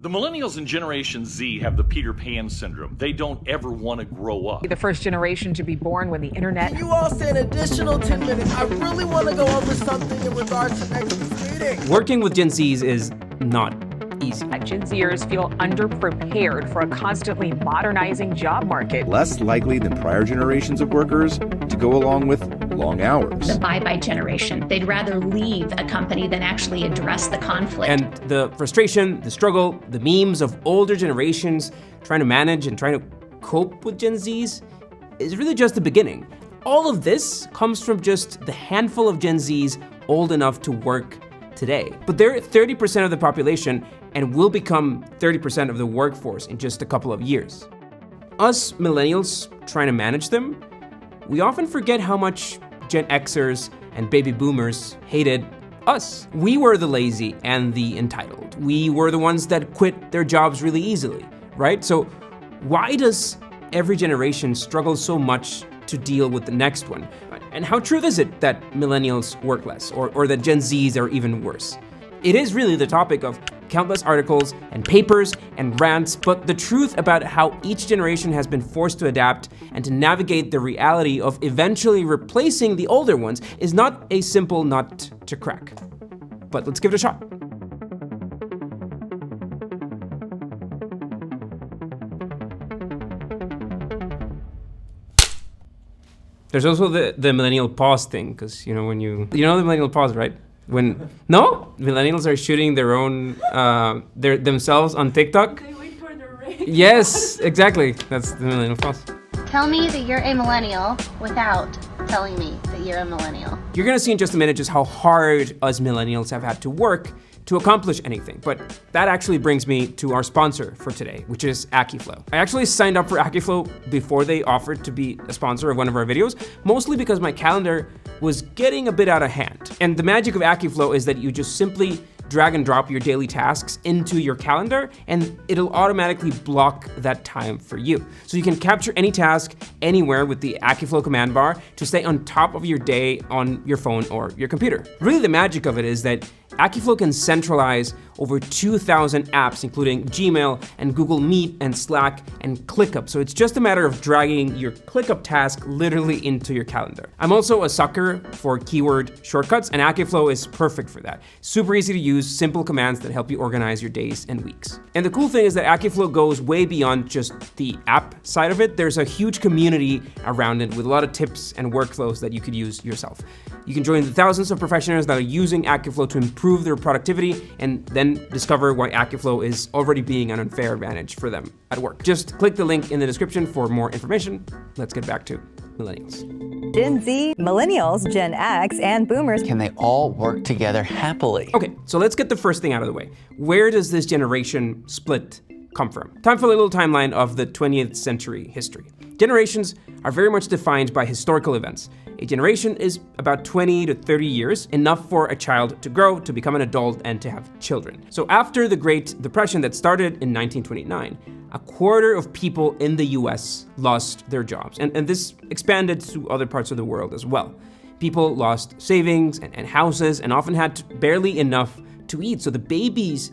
The Millennials and Generation Z have the Peter Pan syndrome. They don't ever want to grow up. The first generation to be born when the internet... Can you all stay an additional 10 minutes? I really want to go over something in regards to next week's meeting. Working with Gen Zs is not easy. Gen Zers feel underprepared for a constantly modernizing job market. Less likely than prior generations of workers to go along with long hours. The bye-bye generation. They'd rather leave a company than actually address the conflict. And the frustration, the struggle, the memes of older generations trying to manage and trying to cope with Gen Zs is really just the beginning. All of this comes from just the handful of Gen Zs old enough to work today. But they're 30% of the population and will become 30% of the workforce in just a couple of years. Us millennials trying to manage them, we often forget how much Gen Xers and baby boomers hated us. We were the lazy and the entitled. We were the ones that quit their jobs really easily, right? So why does every generation struggle so much to deal with the next one? And how true is it that millennials work less or that Gen Zs are even worse? It is really the topic of countless articles and papers and rants, but the truth about how each generation has been forced to adapt and to navigate the reality of eventually replacing the older ones is not a simple nut to crack. But let's give it a shot. There's also the millennial pause thing, because when you know the millennial pause, right? No, millennials are shooting their own themselves on TikTok. They wait for the ring. Yes, exactly. That's the millennial pause. Tell me that you're a millennial without telling me that you're a millennial. You're gonna see in just a minute just how hard us millennials have had to work to accomplish anything. But that actually brings me to our sponsor for today, which is Akiflow. I actually signed up for Akiflow before they offered to be a sponsor of one of our videos, mostly because my calendar was getting a bit out of hand. And the magic of Akiflow is that you just simply drag and drop your daily tasks into your calendar and it'll automatically block that time for you. So you can capture any task anywhere with the Akiflow command bar to stay on top of your day on your phone or your computer. Really the magic of it is that Akiflow can centralize over 2,000 apps, including Gmail and Google Meet and Slack and ClickUp. So it's just a matter of dragging your ClickUp task literally into your calendar. I'm also a sucker for keyword shortcuts, and Akiflow is perfect for that. Super easy to use, simple commands that help you organize your days and weeks. And the cool thing is that Akiflow goes way beyond just the app side of it. There's a huge community around it with a lot of tips and workflows that you could use yourself. You can join the thousands of professionals that are using Akiflow to improve their productivity and then discover why Akiflow is already being an unfair advantage for them at work. Just click the link in the description for more information. Let's get back to millennials. Gen Z, Millennials, Gen X, and Boomers. Can they all work together happily? Okay, so let's get the first thing out of the way. Where does this generation split come from? Time for a little timeline of the 20th century history. Generations are very much defined by historical events. A generation is about 20 to 30 years, enough for a child to grow, to become an adult, and to have children. So after the Great Depression that started in 1929, a quarter of people in the US lost their jobs. And this expanded to other parts of the world as well. People lost savings and houses and often had barely enough to eat. So the babies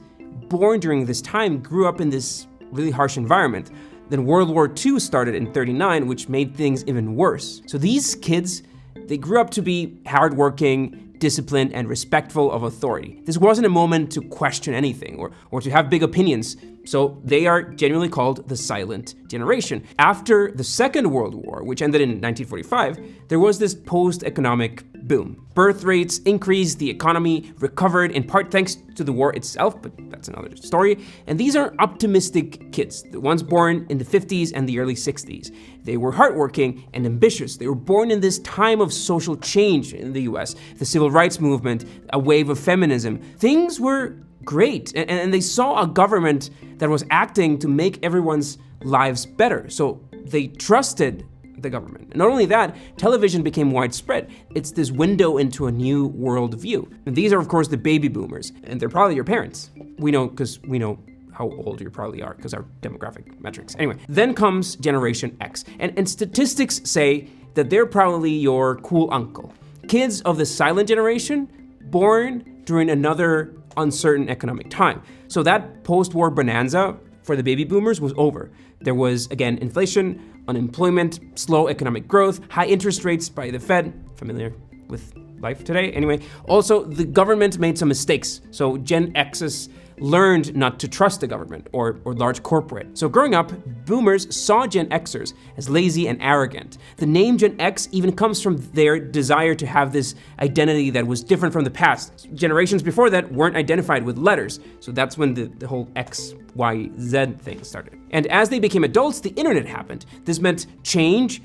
born during this time grew up in this really harsh environment. Then World War II started in 1939, which made things even worse. So these kids, they grew up to be hardworking, disciplined, and respectful of authority. This wasn't a moment to question anything or to have big opinions. So they are genuinely called the silent generation. After the Second World War, which ended in 1945, there was this post-economic boom. Birth rates increased, the economy recovered in part thanks to the war itself, but that's another story. And these are optimistic kids, the ones born in the 50s and the early 60s. They were hardworking and ambitious. They were born in this time of social change in the US, the civil rights movement, a wave of feminism. Things were great, and they saw a government that was acting to make everyone's lives better. So they trusted the government. Not only that, television became widespread. It's this window into a new worldview. And these are, of course, the baby boomers, and they're probably your parents. We know because we know how old you probably are because our demographic metrics. Anyway, then comes Generation X. And statistics say that they're probably your cool uncle. Kids of the silent generation, born during another uncertain economic time. So that post-war bonanza for the baby boomers was over. There was, again, inflation, unemployment, slow economic growth, high interest rates by the Fed, familiar with life today anyway. Also, the government made some mistakes. So Gen Xs learned not to trust the government or large corporate. So growing up, boomers saw Gen Xers as lazy and arrogant. The name Gen X even comes from their desire to have this identity that was different from the past. Generations before that weren't identified with letters. So that's when the whole X, Y, Z thing started. And as they became adults, the internet happened. This meant change,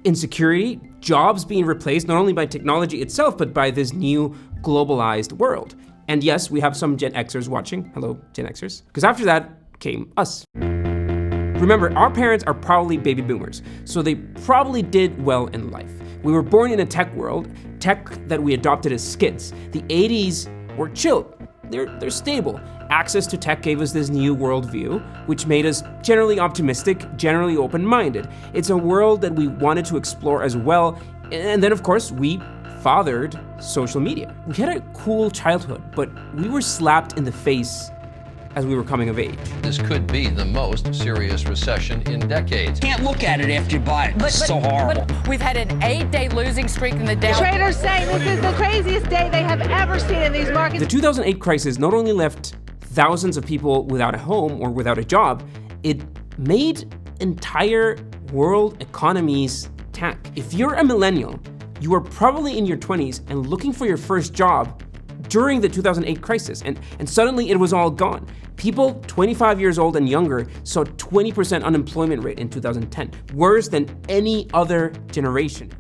insecurity, jobs being replaced not only by technology itself, but by this new globalized world. And yes, we have some Gen Xers watching. Hello, Gen Xers. Because after that came us. Remember, our parents are probably baby boomers, so they probably did well in life. We were born in a tech world, tech that we adopted as kids. The 80s were chill. They're stable. Access to tech gave us this new worldview, which made us generally optimistic, generally open-minded. It's a world that we wanted to explore as well. And then, of course, we fathered social media. We had a cool childhood, but we were slapped in the face as we were coming of age. This could be the most serious recession in decades. Can't look at it after you buy it. It's so horrible. We've had an 8-day losing streak in the Dow. Traders say this is the craziest day they have ever seen in these markets. The 2008 crisis not only left thousands of people without a home or without a job, it made entire world economies tank. If you're a millennial, you are probably in your 20s and looking for your first job during the 2008 crisis, and suddenly it was all gone. People 25 years old and younger saw 20% unemployment rate in 2010, worse than any other generation.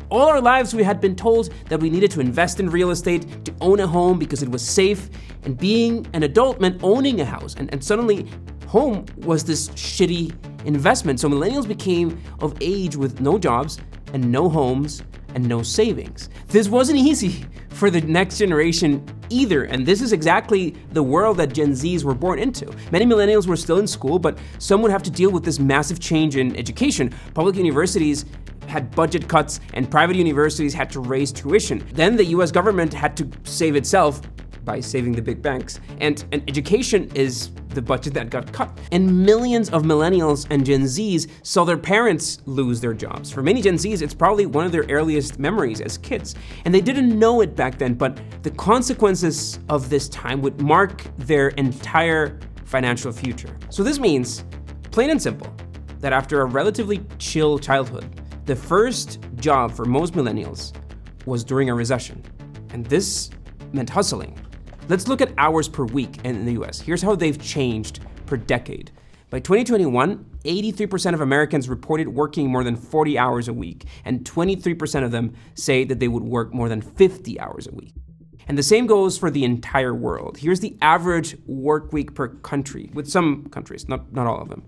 All our lives we had been told that we needed to invest in real estate, to own a home because it was safe, and being an adult meant owning a house, and suddenly home was this shitty investment. So millennials became of age with no jobs and no homes and no savings. This wasn't easy for the next generation either, and this is exactly the world that Gen Zs were born into. Many millennials were still in school, but some would have to deal with this massive change in education. Public universities had budget cuts, and private universities had to raise tuition. Then the US government had to save itself by saving the big banks, and education is the budget that got cut. And millions of millennials and Gen Zs saw their parents lose their jobs. For many Gen Zs, it's probably one of their earliest memories as kids. And they didn't know it back then, but the consequences of this time would mark their entire financial future. So this means, plain and simple, that after a relatively chill childhood, the first job for most millennials was during a recession. And this meant hustling. Let's look at hours per week in the US. Here's how they've changed per decade. By 2021, 83% of Americans reported working more than 40 hours a week, and 23% of them say that they would work more than 50 hours a week. And the same goes for the entire world. Here's the average work week per country, with some countries, not all of them.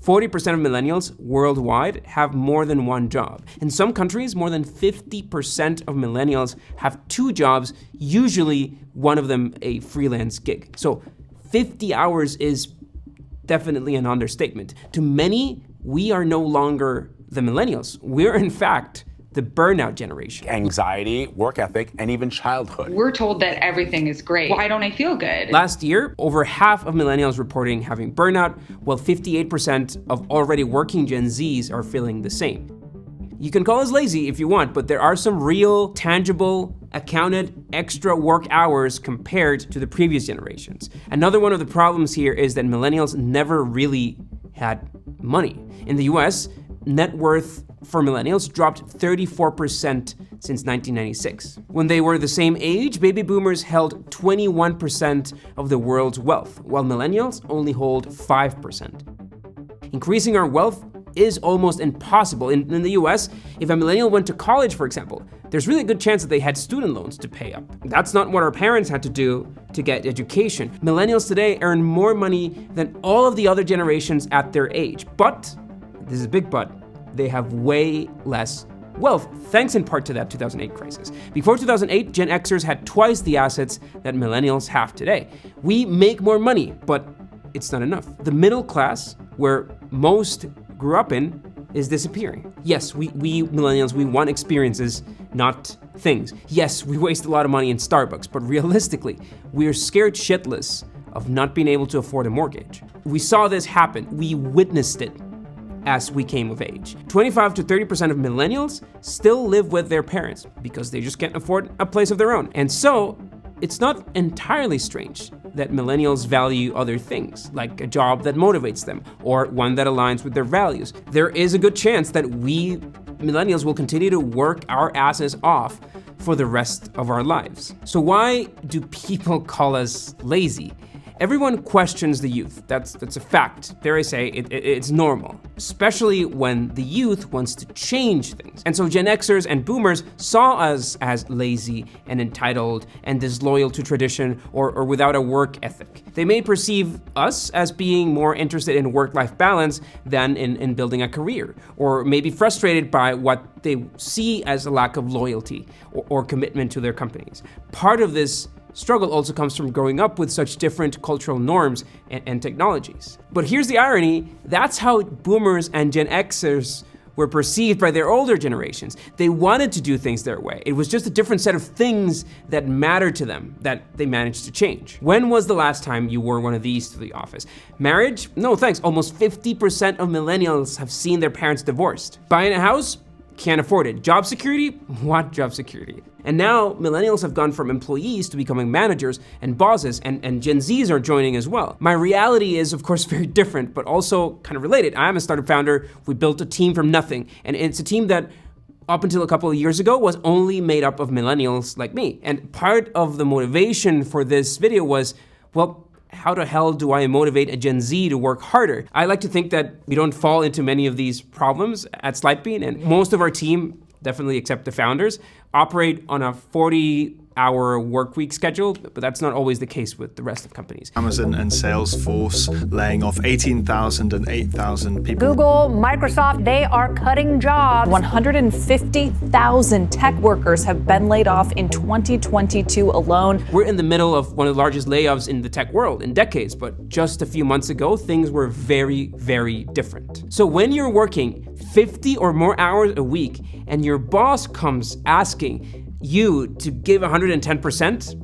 40% of millennials worldwide have more than one job. In some countries, more than 50% of millennials have two jobs, usually one of them a freelance gig. So 50 hours is definitely an understatement. To many, we are no longer the millennials. We're in fact the burnout generation. Anxiety, work ethic, and even childhood. We're told that everything is great. Why don't I feel good? Last year, over half of millennials reporting having burnout, while 58% of already working Gen Zs are feeling the same. You can call us lazy if you want, but there are some real, tangible, accounted extra work hours compared to the previous generations. Another one of the problems here is that millennials never really had money. In the US, net worth for millennials dropped 34% since 1996. When they were the same age, baby boomers held 21% of the world's wealth, while millennials only hold 5%. Increasing our wealth is almost impossible. In the US, if a millennial went to college, for example, there's really a good chance that they had student loans to pay up. That's not what our parents had to do to get education. Millennials today earn more money than all of the other generations at their age. But, this is a big but, they have way less wealth, thanks in part to that 2008 crisis. Before 2008, Gen Xers had twice the assets that millennials have today. We make more money, but it's not enough. The middle class, where most grew up in, is disappearing. Yes, we millennials, we want experiences, not things. Yes, we waste a lot of money in Starbucks, but realistically, we are scared shitless of not being able to afford a mortgage. We saw this happen. We witnessed it as we came of age. 25 to 30% of millennials still live with their parents because they just can't afford a place of their own. And so, it's not entirely strange that millennials value other things, like a job that motivates them, or one that aligns with their values. There is a good chance that we millennials will continue to work our asses off for the rest of our lives. So why do people call us lazy? Everyone questions the youth. That's a fact. Dare I say, it's normal, especially when the youth wants to change things. And so Gen Xers and Boomers saw us as lazy and entitled and disloyal to tradition or without a work ethic. They may perceive us as being more interested in work-life balance than in building a career, or maybe frustrated by what they see as a lack of loyalty or commitment to their companies. Part of this struggle also comes from growing up with such different cultural norms and technologies. But here's the irony, that's how Boomers and Gen Xers were perceived by their older generations. They wanted to do things their way. It was just a different set of things that mattered to them that they managed to change. When was the last time you wore one of these to the office? Marriage? No thanks. Almost 50% of millennials have seen their parents divorced. Buying a house? Can't afford it. Job security? What job security? And now millennials have gone from employees to becoming managers and bosses, and Gen Zs are joining as well. My reality is, of course, very different, but also kind of related. I'm a startup founder. We built a team from nothing, and it's a team that up until a couple of years ago was only made up of millennials like me. And part of the motivation for this video was, well, how the hell do I motivate a Gen Z to work harder? I like to think that we don't fall into many of these problems at Slidebean, and most of our team, definitely except the founders, operate on a 40-hour work week schedule, but that's not always the case with the rest of companies. Amazon and Salesforce laying off 18,000 and 8,000 people. Google, Microsoft, they are cutting jobs. 150,000 tech workers have been laid off in 2022 alone. We're in the middle of one of the largest layoffs in the tech world in decades, but just a few months ago, things were very, very different. So when you're working 50 or more hours a week and your boss comes asking you to give 110%,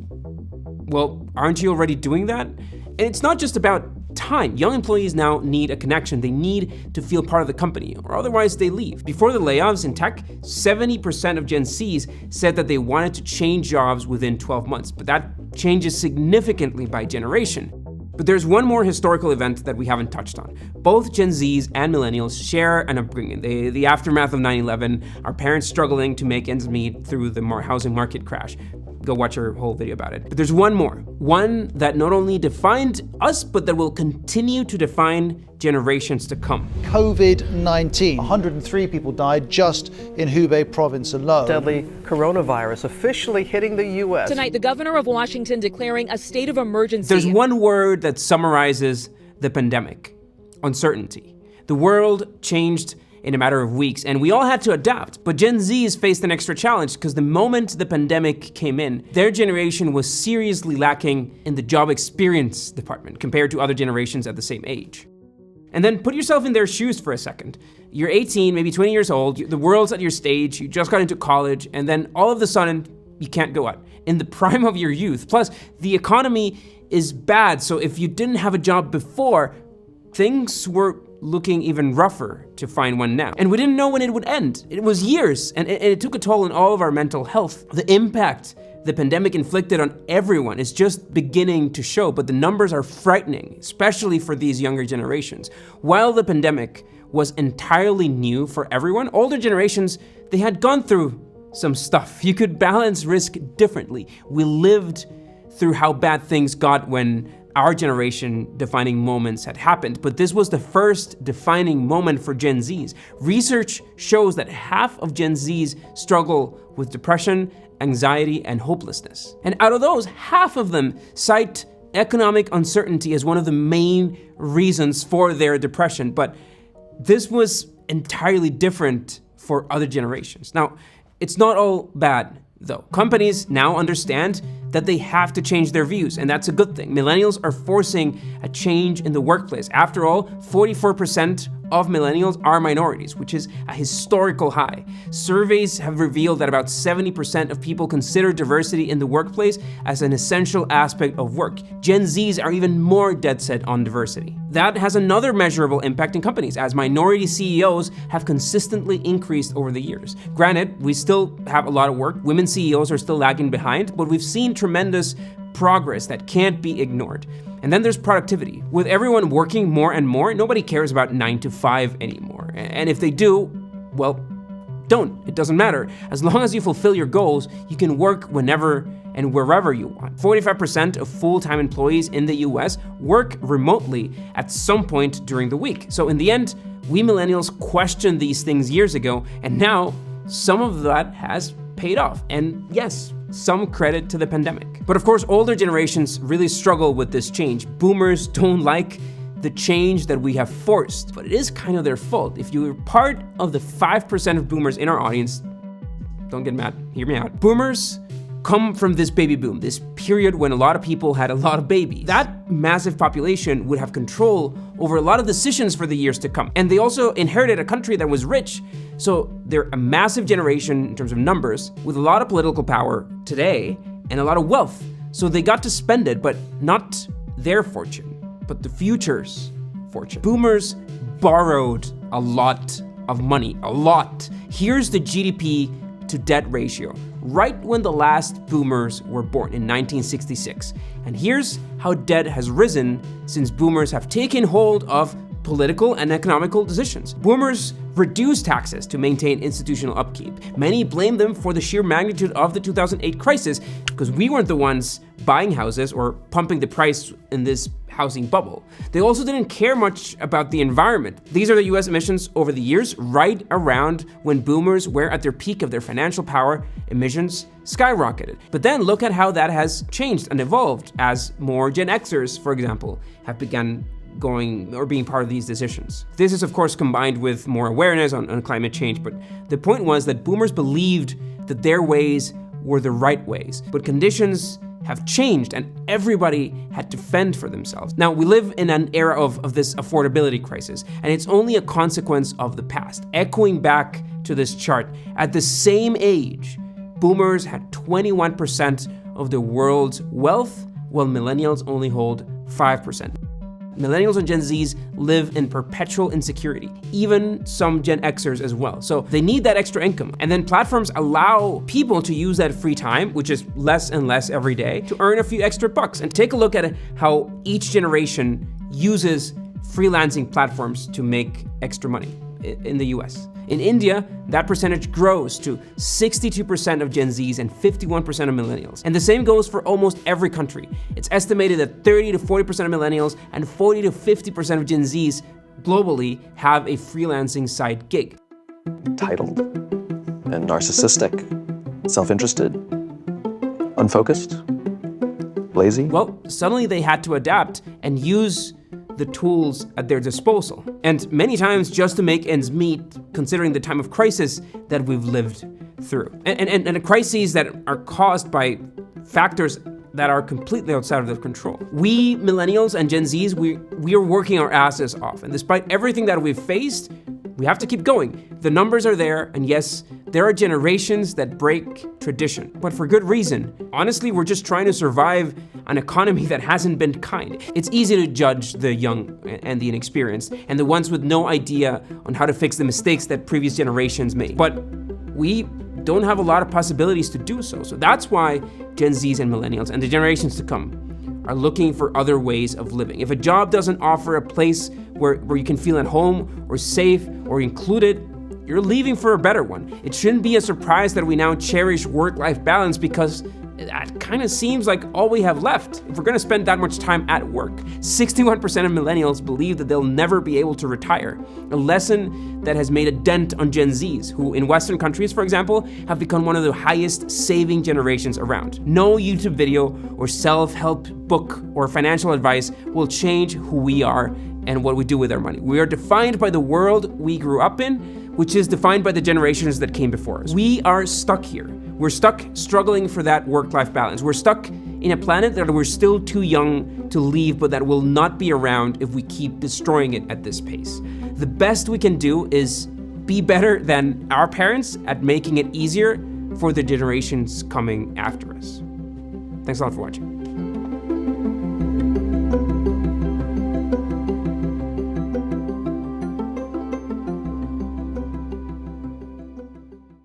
well, aren't you already doing that? And it's not just about time. Young employees now need a connection. They need to feel part of the company, or otherwise they leave. Before the layoffs in tech, 70% of Gen Zs said that they wanted to change jobs within 12 months, but that changes significantly by generation. But there's one more historical event that we haven't touched on. Both Gen Zs and Millennials share an upbringing. The aftermath of 9/11, our parents struggling to make ends meet through the housing market crash. Go watch our whole video about it. But there's one more. One that not only defined us, but that will continue to define generations to come. COVID-19. 103 people died just in Hubei province alone. Deadly coronavirus officially hitting the U.S. Tonight, the governor of Washington declaring a state of emergency. There's one word that summarizes the pandemic: uncertainty. The world changed in a matter of weeks, and we all had to adapt. But Gen Zs faced an extra challenge because the moment the pandemic came in, their generation was seriously lacking in the job experience department compared to other generations at the same age. And then put yourself in their shoes for a second. You're 18, maybe 20 years old, the world's at your stage, you just got into college, and then all of a sudden, you can't go out. In the prime of your youth. Plus, the economy is bad, so if you didn't have a job before, things were looking even rougher to find one now. And we didn't know when it would end. It was years, and it took a toll on all of our mental health. The impact the pandemic inflicted on everyone is just beginning to show, but the numbers are frightening, especially for these younger generations. While the pandemic was entirely new for everyone, older generations, they had gone through some stuff. You could balance risk differently. We lived through how bad things got when our generation defining moments had happened, but this was the first defining moment for Gen Zs. Research shows that half of Gen Zs struggle with depression, anxiety, and hopelessness. And out of those, half of them cite economic uncertainty as one of the main reasons for their depression, but this was entirely different for other generations. Now, it's not all bad, though. Companies now understand that they have to change their views, and that's a good thing. Millennials are forcing a change in the workplace. After all, 44% of millennials are minorities, which is a historical high. Surveys have revealed that about 70% of people consider diversity in the workplace as an essential aspect of work. Gen Zs are even more dead set on diversity. That has another measurable impact in companies, as minority CEOs have consistently increased over the years. Granted, we still have a lot of work. Women CEOs are still lagging behind, but we've seen tremendous progress that can't be ignored. And then there's productivity. With everyone working more and more, nobody cares about 9 to 5 anymore. And if they do, well, don't. It doesn't matter. As long as you fulfill your goals, you can work whenever and wherever you want. 45% of full-time employees in the US work remotely at some point during the week. So in the end, we millennials questioned these things years ago, and now some of that has paid off. And yes, some credit to the pandemic. But of course, older generations really struggle with this change. Boomers don't like the change that we have forced, but it is kind of their fault. If you're part of the 5% of boomers in our audience, don't get mad, hear me out. Boomers come from this baby boom, this period when a lot of people had a lot of babies. That massive population would have control over a lot of decisions for the years to come. And they also inherited a country that was rich, so they're a massive generation in terms of numbers, with a lot of political power today and a lot of wealth. So they got to spend it, but not their fortune, but the future's fortune. Boomers borrowed a lot of money, a lot. Here's the GDP to debt ratio, right when the last boomers were born in 1966. And here's how debt has risen since boomers have taken hold of political and economical decisions. Boomers reduced taxes to maintain institutional upkeep. Many blame them for the sheer magnitude of the 2008 crisis, because we weren't the ones buying houses or pumping the price in this housing bubble. They also didn't care much about the environment. These are the US emissions over the years, right around when boomers were at their peak of their financial power. Emissions skyrocketed. But then look at how that has changed and evolved as more Gen Xers, for example, have begun going or being part of these decisions. This is of course combined with more awareness on climate change, but the point was that boomers believed that their ways were the right ways, but conditions have changed and everybody had to fend for themselves. Now, we live in an era of this affordability crisis, and it's only a consequence of the past. Echoing back to this chart, at the same age, boomers had 21% of the world's wealth, while millennials only hold 5%. Millennials and Gen Zs live in perpetual insecurity, even some Gen Xers as well. So they need that extra income. And then platforms allow people to use that free time, which is less and less every day, to earn a few extra bucks. And take a look at how each generation uses freelancing platforms to make extra money in the US. In India, that percentage grows to 62% of Gen Zs and 51% of millennials. And the same goes for almost every country. It's estimated that 30 to 40% of millennials and 40 to 50% of Gen Zs globally have a freelancing side gig. Entitled and narcissistic, self-interested, unfocused, lazy. Well, suddenly they had to adapt and use the tools at their disposal. And many times just to make ends meet, considering the time of crisis that we've lived through. And crises that are caused by factors that are completely outside of their control. We millennials and Gen Zs, we are working our asses off. And despite everything that we've faced, we have to keep going. The numbers are there, and yes, there are generations that break tradition, but for good reason. Honestly, we're just trying to survive an economy that hasn't been kind. It's easy to judge the young and the inexperienced, and the ones with no idea on how to fix the mistakes that previous generations made. But we don't have a lot of possibilities to do so. So that's why Gen Zs and millennials and the generations to come are looking for other ways of living. If a job doesn't offer a place where you can feel at home or safe or included, you're leaving for a better one. It shouldn't be a surprise that we now cherish work-life balance, because that kind of seems like all we have left if we're gonna spend that much time at work. 61% of millennials believe that they'll never be able to retire, a lesson that has made a dent on Gen Zs, who in Western countries, for example, have become one of the highest saving generations around. No YouTube video or self-help book or financial advice will change who we are and what we do with our money. We are defined by the world we grew up in, which is defined by the generations that came before us. We are stuck here. We're stuck struggling for that work-life balance. We're stuck in a planet that we're still too young to leave, but that will not be around if we keep destroying it at this pace. The best we can do is be better than our parents at making it easier for the generations coming after us. Thanks a lot for watching.